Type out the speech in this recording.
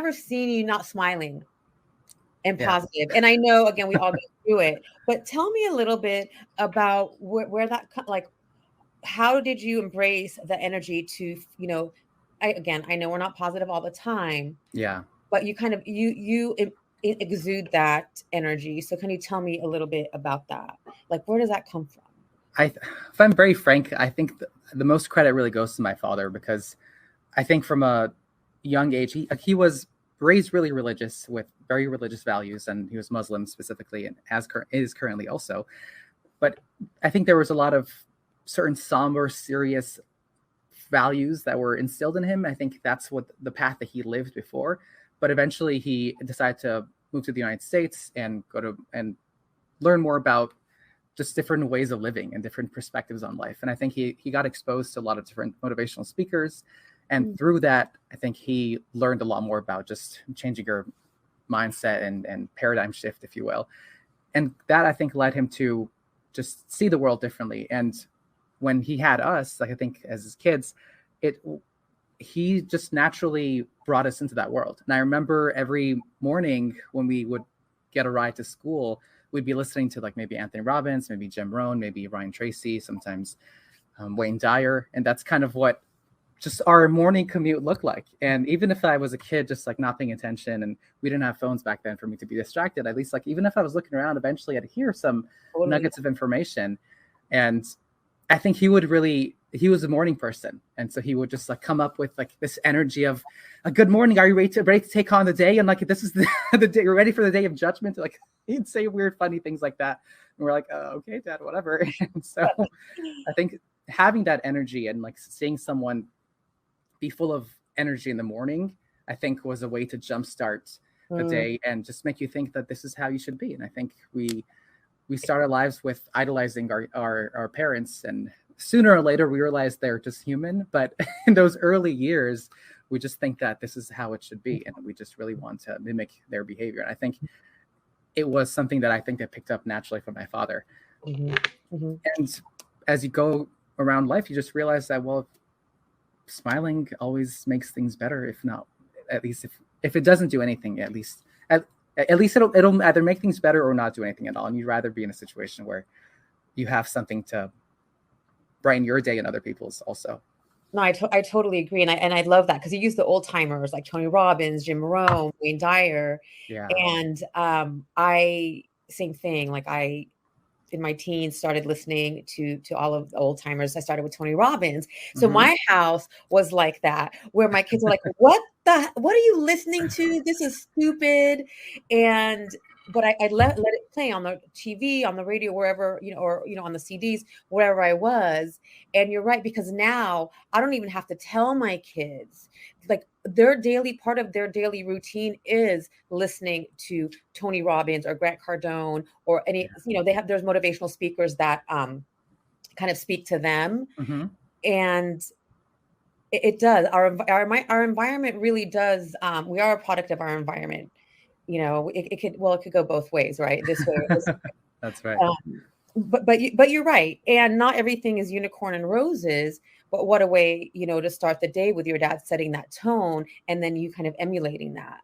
never seen you not smiling and positive. And I know, again, we all go through it, but tell me a little bit about where that, like, how did you embrace the energy to, you know, I know we're not positive all the time. Yeah. But you kind of, you exude that energy. So can you tell me a little bit about that? Like, where does that come from? If I'm very frank, I think the most credit really goes to my father, because I think from a young age, he was raised really religious with very religious values, and he was Muslim specifically, and is currently also. But I think there was a lot of certain somber, serious values that were instilled in him. I think that's what the path that he lived before. But eventually he decided to move to the United States and learn more about just different ways of living and different perspectives on life. And I think he got exposed to a lot of different motivational speakers. And through that, I think he learned a lot more about just changing your mindset and paradigm shift, if you will. And that, I think, led him to just see the world differently. And when he had us, like, I think as his kids, he just naturally brought us into that world. And I remember every morning when we would get a ride to school, we'd be listening to, like, maybe Anthony Robbins, maybe Jim Rohn, maybe Ryan Tracy, sometimes Wayne Dyer. And that's kind of what just our morning commute looked like. And even if I was a kid, just like not paying attention, and we didn't have phones back then for me to be distracted, at least, like, even if I was looking around, eventually I'd hear some nuggets of information. And I think he was a morning person. And so he would just, like, come up with, like, this energy of a good morning. Are you ready to take on the day? And, like, this is the day, you're ready for the day of judgment. Like, he'd say weird, funny things like that. And we're like, oh, okay, Dad, whatever. And so I think having that energy and, like, seeing someone be full of energy in the morning, I think was a way to jumpstart the day and just make you think that this is how you should be. And I think we start our lives with idolizing our parents, and sooner or later we realize they're just human. But in those early years, we just think that this is how it should be, and we just really want to mimic their behavior. And I think it was something that I think I picked up naturally from my father. And as you go around life, you just realize that, well, smiling always makes things better. If not, at least if it doesn't do anything, at least it'll either make things better or not do anything at all. And you'd rather be in a situation where you have something to brighten your day and other people's also. No, I totally agree. And I love that, because you use the old timers like Tony Robbins, Jim Rohn, Wayne Dyer. Yeah. And same thing. Like, I, in my teens, started listening to all of the old timers. I started with Tony Robbins. So my house was like that, where my kids were like, what are you listening to? This is stupid. But I let it play on the TV, on the radio, wherever, or, on the CDs, wherever I was. And you're right, because now I don't even have to tell my kids. Like, part of their daily routine is listening to Tony Robbins or Grant Cardone or any, there's motivational speakers that kind of speak to them. And it does. Our environment really does. We are a product of our environment. It could go both ways, right? This way. That's right. But you're right. And not everything is unicorn and roses, but what a way, to start the day with your dad setting that tone, and then you kind of emulating that.